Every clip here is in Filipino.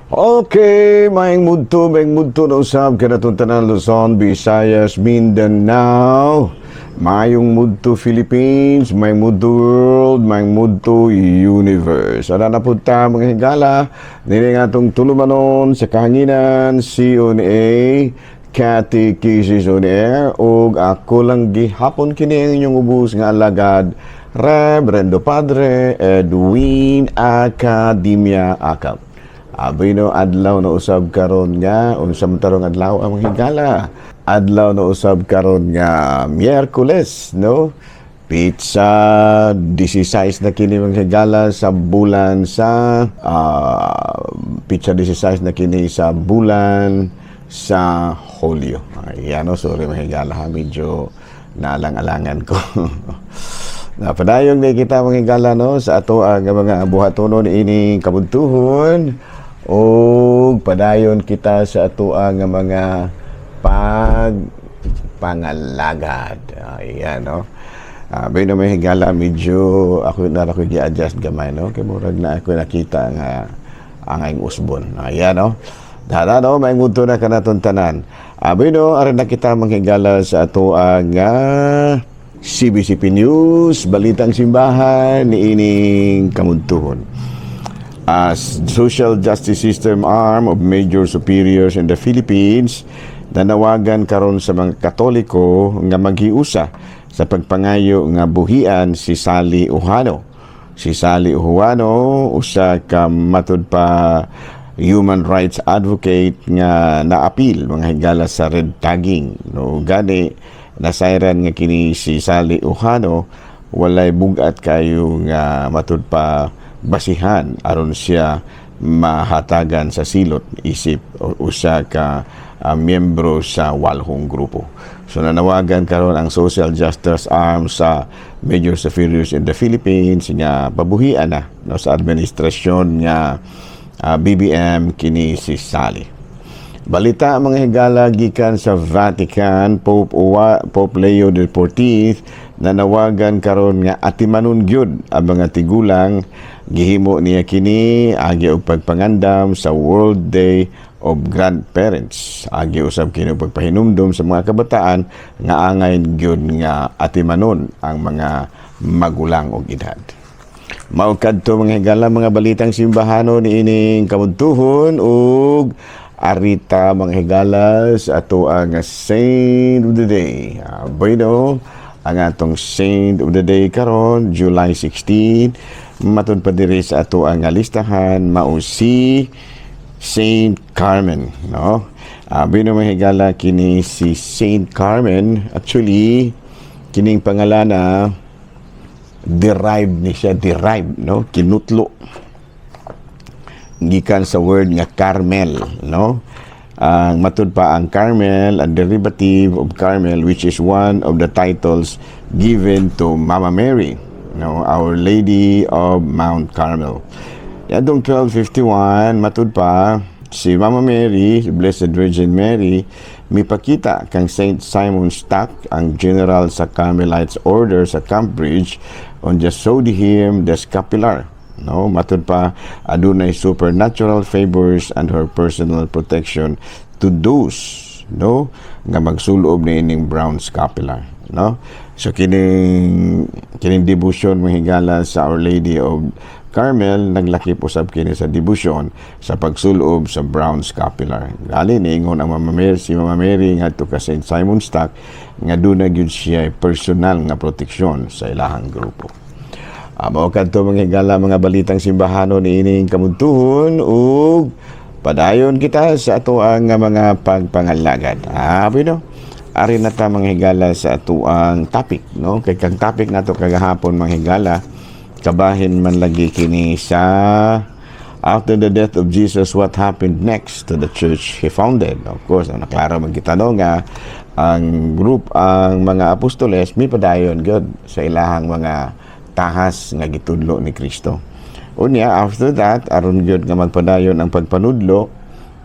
Okay, maing mudto na usab kanatong tanan Luzon, Visayas, Mindanao. Mayong mudto Philippines, may mudto world, may mudto universe. Ada na pud ta mga higala nini nga atong tulumanon sa kahanginan CONA Catechesis on Air ug ako lang gihapon kini ang inyong ubos nga alagad Reverendo Padre Edwin Academia Acap. Abay no, adlaw na usab karon nga unsam tarong adlaw ang higala. Adlaw na usab karon nga Miyerkules, no? Pizza 16 na kini mga higala sa bulan sa pizza 16 na kini sa bulan sa Hulyo. Ayan no, sorry mga higala, medyo nalang-alangan ko. Napadayon na kita mga higala no sa ato ang mga buhatonon ini kabuntuhon. O padayon kita sa ato ang mga pangalagad. Ayan, no? Bay na may higala, medyo ako i-adjust gamay, no? Kaya murag na ako nakita nga ang aing usbon. Ayan, no? Dada, no? May nguto na kanaton tanan. Bay no, arin na kita manghigala sa ato ang CBCP News, Balitang Simbahan, ni ining kamuntuhon. As social justice system arm of major superiors in the Philippines, nanawagan karon sa mga Katoliko nga maghiusa sa pagpangayo nga buhian si Sally Ojano. Si Sally Ojano usa ka matud pa human rights advocate nga naapil mga higala sa red tagging. No gani nasayran nga kini si Sally Ojano walay bugat kayo nga matud pa basihan aron siya mahatagan sa silot isip usa ka miyembro sa walhong grupo. So nanawagan karon ang social justice arm sa major superiors in the Philippines nga pabuhian na no, sa administrasyon nga BBM kini si Sally. Balita mga higala gikan sa Vatican, Pope Leo XIV nanawagan karon nga atimanon gyud ang mga tigulang gihimo niya kini agi og pagpangandam sa World Day of Grandparents. Agi usab kini og pagpahinumdom sa mga kabataan nga angay gyud nga atimanon ang mga magulang og edad. Mao kadto mga higala mga balitang simbahanon niining kabuntuhon ug arita mga higala sa ato ang Saint of the Day. Bueno, ang atong Saint of the Day karon July 16 matud pa diri sa ato ang listahan mao si Saint Carmen, no? Bino mga higala kini si Saint Carmen, actually kining pangalana derived no, kinutlo gikan sa word nga Carmel, no? Matud pa ang Carmel, ang derivative of Carmel, which is one of the titles given to Mama Mary, no, Our Lady of Mount Carmel. Yadong 1251, matud pa si Mama Mary, Blessed Virgin Mary, mipakita kang Saint Simon Stock, ang general sa Carmelites Order sa Cambridge, on the Sodium the Scapular. No, matud pa adunay supernatural favors and her personal protection to those, no, nga magsulob ni ining brown scapular, no? So kining devotion mahigala sa Our Lady of Carmel naglakip usab kini sa devotion sa pagsulob sa brown scapular. Gali niingon ang si Mama Mary ngadto ka Saint Simon Stock nga dunay gyud siya personal nga proteksyon sa ilahang grupo. Mao kadto mga higala mga balitang simbahanon niining kamuntuhon ug padayon kita sa ato ang mga pagpangalagad. Bino, ari na ta mga higala sa ato ang topic, no? Kay kang topic nato kagahapon mga higala kabahin man lagi kini sa after the death of Jesus, what happened next to the church he founded. Of course, naklaro man kita no nga ang ang mga apostoles mi padayon gyud sa ilahang mga tahas nga gitudlo ni Kristo. Unya after that aron gyud nga magpadayon ang pagpanudlo,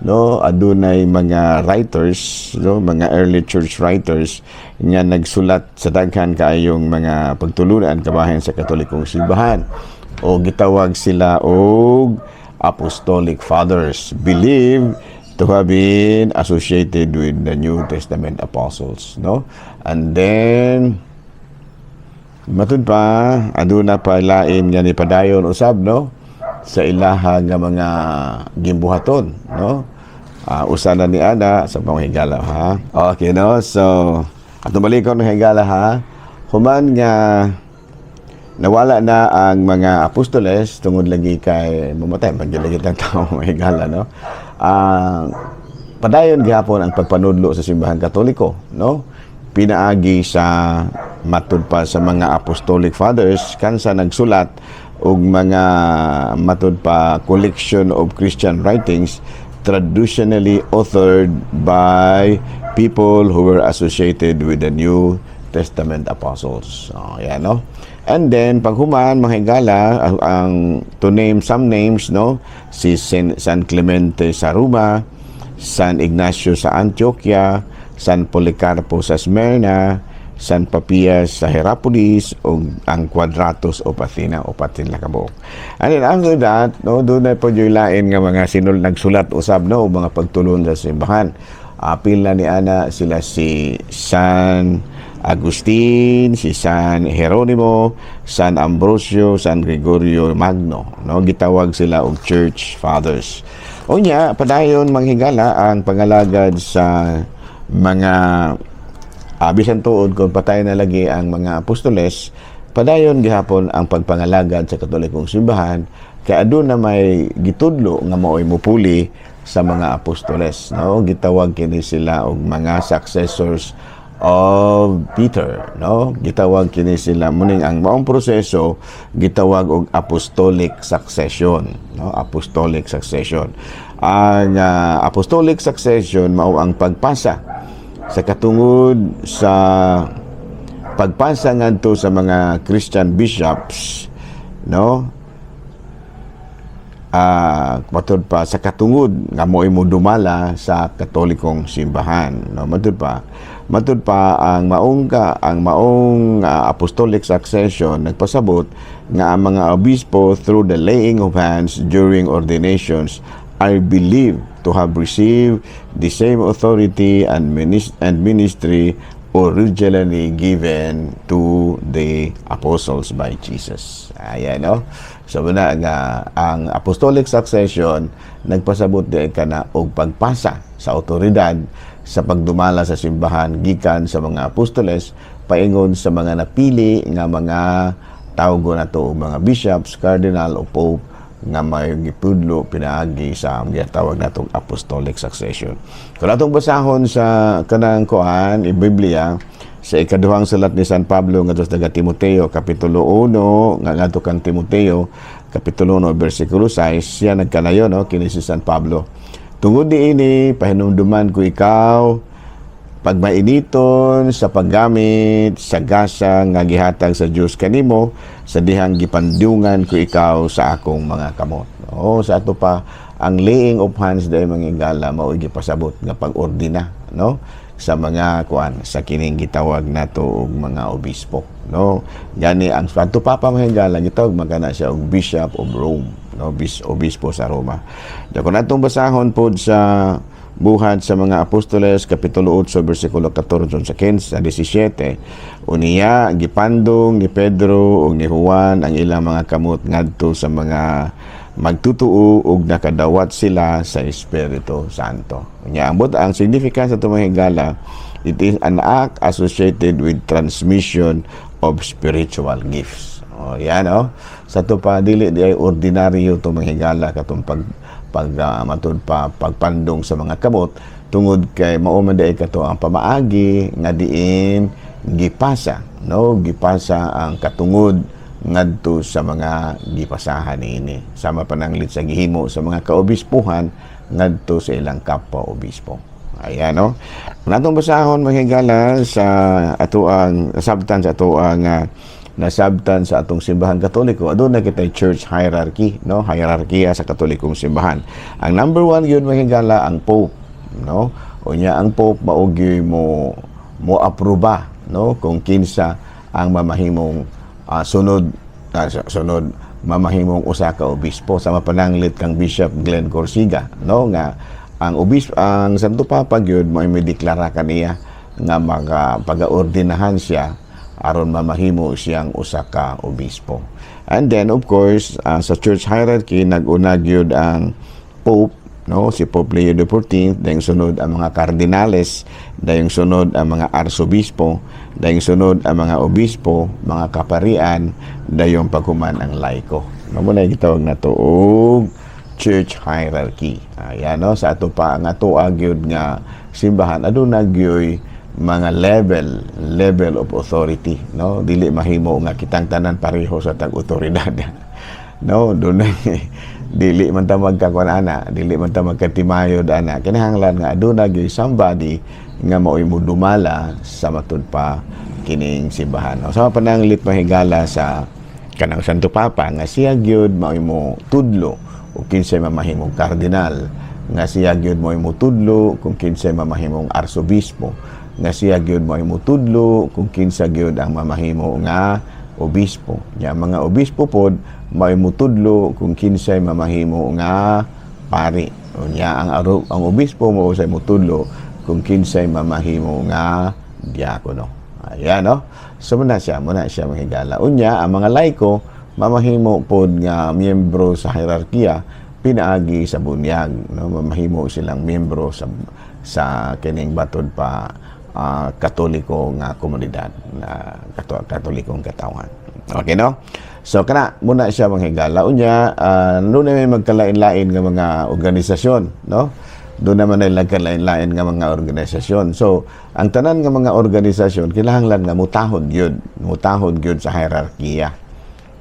no, adunay mga writers, no, mga early church writers nga nagsulat sa daghan kaayong mga pagtulunan kabahin sa Katolikong simbahan o gitawag sila og apostolic fathers believed to have been associated with the New Testament apostles, no? And then matud pa aduna pa lain nga ni padayon usab, no, sa ilaha nga mga gimbuhaton, no? Usana ni ana sa mga higala, ha? Okay, no? So ato balikon ng higala, ha? Human nga nawala na ang mga apostoles tungod lagi kay mamatay magilagit ng tao mga higala, no? Padayon gihapon ang pagpanudlo sa simbahan Katoliko, no? Pinaagi sa matud pa sa mga apostolic fathers kansa nagsulat og mga matud pa collection of Christian writings traditionally authored by people who were associated with the New Testament apostles. Yan, no? And then paghuman mga higala, ang to name some names, no, si San Clemente sa Roma, San Ignacio sa Antioquia, San Policarpo sa Smyrna, San Papias sa Hierapolis, o ang Quadratus of Athena o Patila kabuok. And then after that, no, doon na po yung lain nga mga nagsulat usab, no, mga pagtulon sa simbahan. Pila ni ana sila si San Agustin, si San Jeronimo, San Ambrosio, San Gregorio Magno, no, gitawag sila og church fathers. Unya padayon manghigala ang pangalagad sa mga bisan tuod kung patay na lagi ang mga apostoles, padayon gihapon ang pagpangalagad sa Katolikong simbahan kay aduna may gitudlo nga maoy mupuli sa mga apostoles, no, gitawag kini sila og mga successors of Peter, no? Gitawag kini sila muning ang maong proseso gitawag og apostolic succession, no? Apostolic succession. Ang apostolic succession mao ang pagpasa sa katungod sa pagpasa ngadto sa mga Christian bishops, no? Matud pa sa katungod nga mo'y dumala sa Katolikong simbahan, no? Matud pa ang maong apostolic succession nagpasabot nga ang mga obispo through the laying of hands during ordinations are believed to have received the same authority and ministry originally given to the apostles by Jesus. Ayan, no? So na nga ang apostolic succession nagpasabot di kana og pagpasa sa awtoridad sa pagdumala sa simbahan gikan sa mga apostoles paingon sa mga napili nga mga tawgo nato og mga bishops, cardinal o pope nga may gipudlo pinaagi sa gitawag natong apostolic succession. Kung atong basahon sa kanang kuan Biblia sa ikaduhang sulat ni San Pablo ngadto sa Timoteo kapitulo 1 ngadto kang Timoteo kapitulo 1 bersikulo 6 siya nagkanayon, no, kini si San Pablo. Tungod diini pahinumduman ko ikaw pagmainiton sa paggamit sa gasa nga gihatag sa Dios kanimo sa dihang gipandungan ko ikaw sa akong mga kamot. Sa ato pa ang laying of hands dahil mga higala mao gipasabot nga pag-ordina, no, sa mga kuan sa kining gitawag nato og mga obispo, no. Gani ang ato pa mga higala gitawag magana siya og Bishop of Rome, no, obispo sa Roma. Kung atong basahon pod sa buhat sa mga apostoles kapitulo 8 bersikulo 14 sa 15 sa 17 uniya gipandong ni Pedro ug ni Juan ang ilang mga kamot ngadto sa mga magtutuo ug nakadawat sila sa Espiritu Santo. Unya ang significance sa mga higala, it is an act associated with transmission of spiritual gifts. Yan, sa to pa dili di ay ordinaryo to mga higala katong pagpandong sa mga kamot tungod kay mao man day kato ang pamaagi nga diin gipasa, no, gipasa ang katungod ngadto sa mga gipasahan niini sama pananglit sa gihimo sa mga kaobispuhan ngadto sa ilang kapwa obispo. Ayan, no. Natong basahon mga higala sa ato ang sabtan sa ato ang nasabtan sa atong simbahan Katoliko, aduna kitay church hierarchy, no, hierarkiya sa Katolikong simbahan. Ang number 1 yun mahigala ang Pope, no. Unya ang Pope mao gyud mo apruba, no, kung kinsa ang mamahimong sunod mamahimong usa ka obispo sa mapananglit kang Bishop Glenn Corsiga, no, nga ang Santo Papa gyud mo may deklara kaniya nga pagaordinahan siya aron mamahimo siyang usa ka obispo. And then of course sa church hierarchy nag-una gyud ang Pope, no, si Pope Leo XIV, dayong sunod ang mga kardinales, dayong sunod ang mga arsobispo, dayong sunod ang mga obispo, mga kaparian, dayong paghuman ang laiko. No, muna gitawag na to og church hierarchy. Ayan, no, sa ato pa nga to agyod nga simbahan aduna gyoy mga level of authority, no, dili mahimo nga kitang tanan pareho sa tag otoridad. No, dunay dili man ta magkakuan ana, dili man ta magkatimayod ana. Kinahanglan nga aduna gyud somebody nga maoy dumala sa matud pa kining simbahan. No? Sa pananglit mahigala sa kanang Santo Papa nga siya gyud maoy mo tudlo kung kinsay mamahimong kardinal, nga siya gyud maoy mo tudlo kung kinsay mamahimong arsobispo, nga siya gyud maoy mo tudlo kung kinsa gyud ang mamahimo nga obispo. Nya mga obispo pod may mutudlo kung kinsay mamahimo nga pari. Unya ang obispo mo say mutudlo kung kinsay mamahimo nga diakono. Ayan, no. So muna siya mahigala. Unya ang mga laiko mamahimo pod nga miyembro sa hierarkiya pinaagi sa bunyag, no. Mamahimo silang miyembro sa kining batod pa katoliko nga komunidad, na katolikong katawan. Okay, no? So kana muna siya manghigala. Unya doon na may magkalain-lain nga mga organisasyon, no? Doon naman ay nagkalain-lain nga mga organisasyon. So ang tanan nga mga organisasyon kinahanglan nga mutahod gyud sa hierarkiya.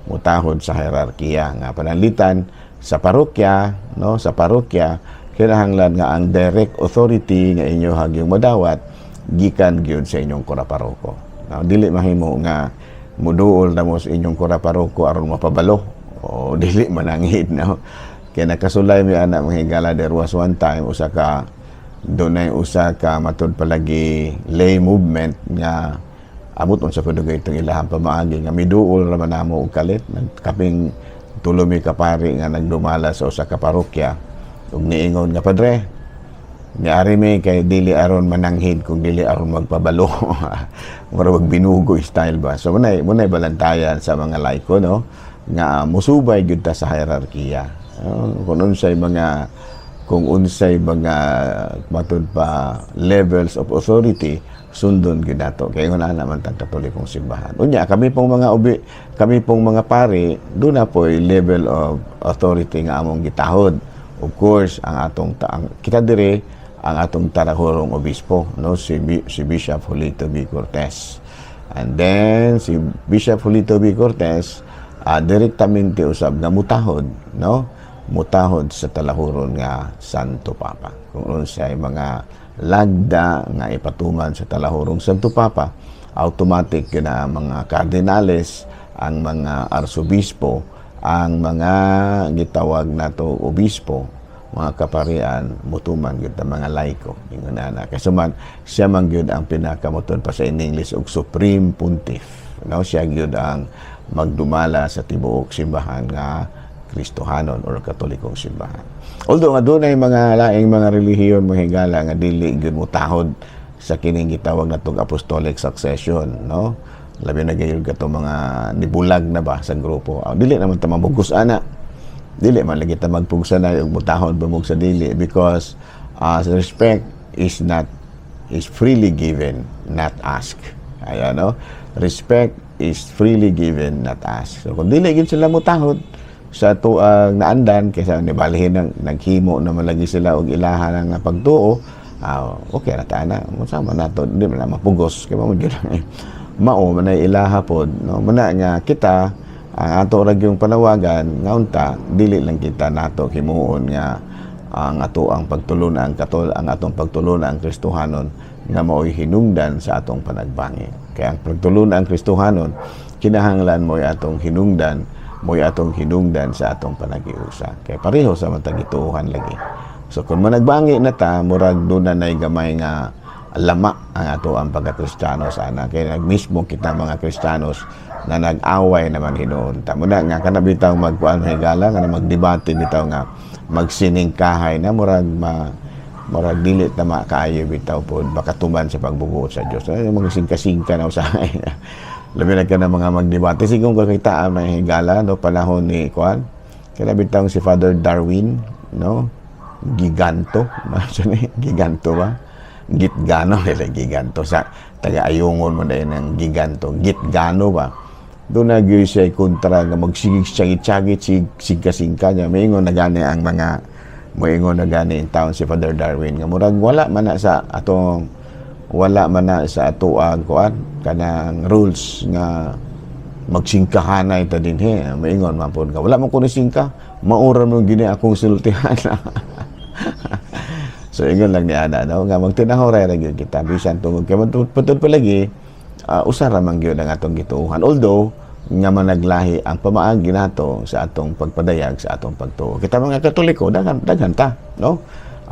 Mutahod sa hierarkiya nga panalitan sa parokya, no? Sa parokya kinahanglan nga ang direct authority nga inyo hagyong madawat gikan gyud sa inyong kuraparoko. No? Dili mahimo nga muduol na mo sa inyong kuraparoko aron mapabalo o dili manangid, no? Kaya nakasulay mi ana mahigala there was one time usa ka matud palagi lay movement nga amot unsa pud itong ilahang pamaagi nga miduol ra man namo og kalit nagkaping tulo mi kapari nga nagdumala sa usa ka parokya ug niingon nga padre niari mi kay dili aron mananghid kung dili aron magpabalo. Mura magbinugo style ba. So munay balantayan sa mga laiko, no, nga musubay gyud ta sa hierarkiya. Kung unsay mga matud pa levels of authority sundon gyud nato kay nguna naman tang katolikong simbahan. Unya kami pong mga pari do na po level of authority nga among gitahod. Of course kita dire ang atong tarahorong obispo, no, si Bishop Julito B. Cortez. And then si Bishop Julito B. Cortez direktamente usab nga mutahod, no, mutahod sa talahuron nga Santo Papa. Kung unsay mga lagda nga ipatuman sa talahurong Santo Papa, automatic yun na ang mga kardinales, ang mga arsobispo, ang mga gitawag nato obispo, mga kaparian, mutuman gyud ang mga laiko. Ingon ana kasi man siya man gyud ang pinakamuton pa sa in English og Supreme Pontiff. No, siya gyud ang magdumala sa tibuok simbahan nga Kristohanon or Katolikong simbahan. Although nga doon ay mga laing mga relihiyon mahigala nga dili gyud mutahod sa kining gitawag natong apostolic succession, no? Labi na gayud kato mga nibulag na ba sa grupo. Dili naman ta mabugos ana. Dili man lagi ta magpugsanay og mutahon bumog sa dili because respect is freely given, not asked. Ayan, no? Respect is freely given, not asked. So kung dili gyud sila mutahod sa tuang naandan kaysa nibalhin nang naghimo naman lagi sila og ilahan nga pagtuo, okay na ta na sama nato di man mapugos kay mo gyud mao man ay ilaha pod, no? Mana nga kita ang ato ra yung panawagan nga unta dili lang kita nato himuon nga ang atong pagtulunan ang Kristohanon nga maoy hinungdan sa atong panagbangi. Kaya ang pagtulunan ang Kristohanon kinahanglan mo'y atong hinungdan sa atong panagiusa. Kaya pareho sa matagituhan lagi. So kung managbangi na ta murag doon na nay gamay nga lama ang ato ang pagka-Kristiyano sana. Kaya mismo kita mga Kristiyanos na nag-away naman hinuon. Tamo na nga kana bitaw magkuan higala nga magdebate bitaw nga magsiningkahay na murag dili tama kaayo bitaw pod makatuman sa pagbubuot sa Dios. Ay mga singka-singka na usahay. Labi na ka na mga magdebate siguro kakita ang higala no panahon ni kuan. Kaya bitaw si Father Darwin, no? Giganto, giganto ba? Gitgano nila giganto sa taga-ayungon mo dahil ng giganto. Gitgano ba? Doon nagyoy siya kontra nga magsigig-sagit-sagit sigka-singka niya. Maingon na gani ang mga moingon na gani in town si Father Darwin. Nga murag wala man na sa atong kuan kanang rules nga magsingkahanay ta din he. Maingon man pod ka. Wala man kuno singka. Maura mo gini akong sultihan. So ingon lang ni ana no nga magtinahor ra gyud kita bisan tungod kay putod pa lagi usara man gyud ang atong gituohan. Although nga managlahi ang pamaagi nato sa atong pagpadayag sa atong pagtuo. Kita mga Katoliko daghan ta no.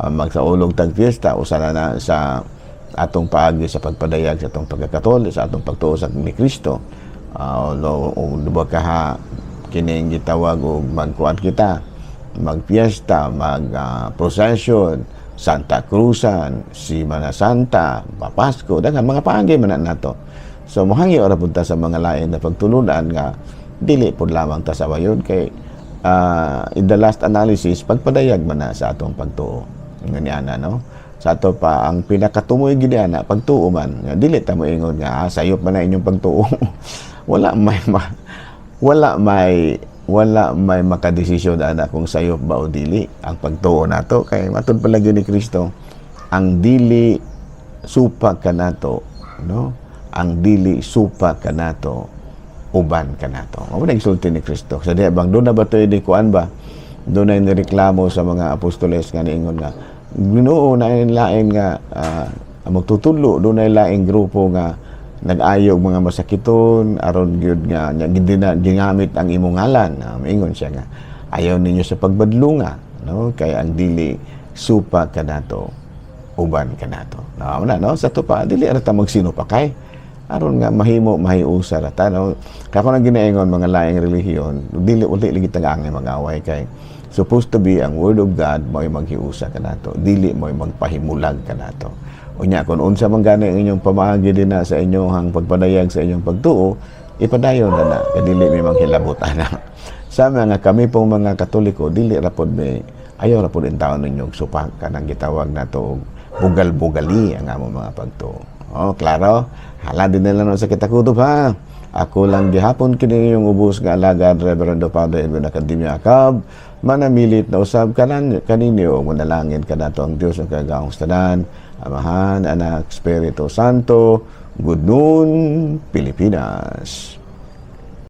Magsaulog tag fiesta usara na sa atong paagi sa pagpadayag sa atong pagkakatolik sa atong pagtuo sa ni Kristo. Duba ka kining gitawag og magkuan kita magpiesta, procession, Santa Cruzan, Semana Santa, Papasko, daghan mga paagi man nato. So mohangi ora punta sa mga lain na pagtulunan nga dili pud lamang ta sa wayon kay in the last analysis pagpadayag man na sa atong pagtuo. Nganiana no. Sa ato pa ang pinakatumoy gid ana pagtuo man. Nga dili ta moingon nga sayop man na inyong pagtuo. wala may makadesisyon ana kung sayop ba o dili ang pagtuo nato kay matud palagi ni Kristo ang dili supa kanato no ang dili supa kanato uban kanato mao na isulti ni Kristo sa diha bang do na ba toy di kuan ba do na nireklamo sa mga apostoles nga niingon nga Ginoo na lain nga magtutudlo do na laing grupo nga nag-ayog mga masakiton aron gyud nga gingamit ang imong ngalan. Maingon siya nga ayaw ninyo sa pagbadlunga no kay ang dili supa kanato uban kanato. No sa to pa dili ara ta magsino pa kay aron nga mahiusa ra ta no. Kako nang ginaingon mga laing relihiyon dili uli lagi tagang mag-away kay supposed to be ang word of God mo'y maghiusa kanato dili mo'y magpahimulag kanato. Unya kung unsa man gani ang inyong pamaagi din na sa inyong pagpadayag sa inyong pagtuo, ipadayon na kadili may manghilabutan na. Sa mga kami pong mga Katoliko, dili ra pod may ayaw ra pod in taon ninyong supak kanang gitawag nato bugal-bugali ang among mga pagtuo. Klaro? Hala din nila no sa kitakutob ha. Ako lang gihapon kini yung ubos nga alagad Reverendo Father Edwin Academia Acab manamilit na usab kaninyo manalangin kanato ang Dios ang kagaong tanan Amahan, Anak, Espiritu Santo. Good noon, Pilipinas.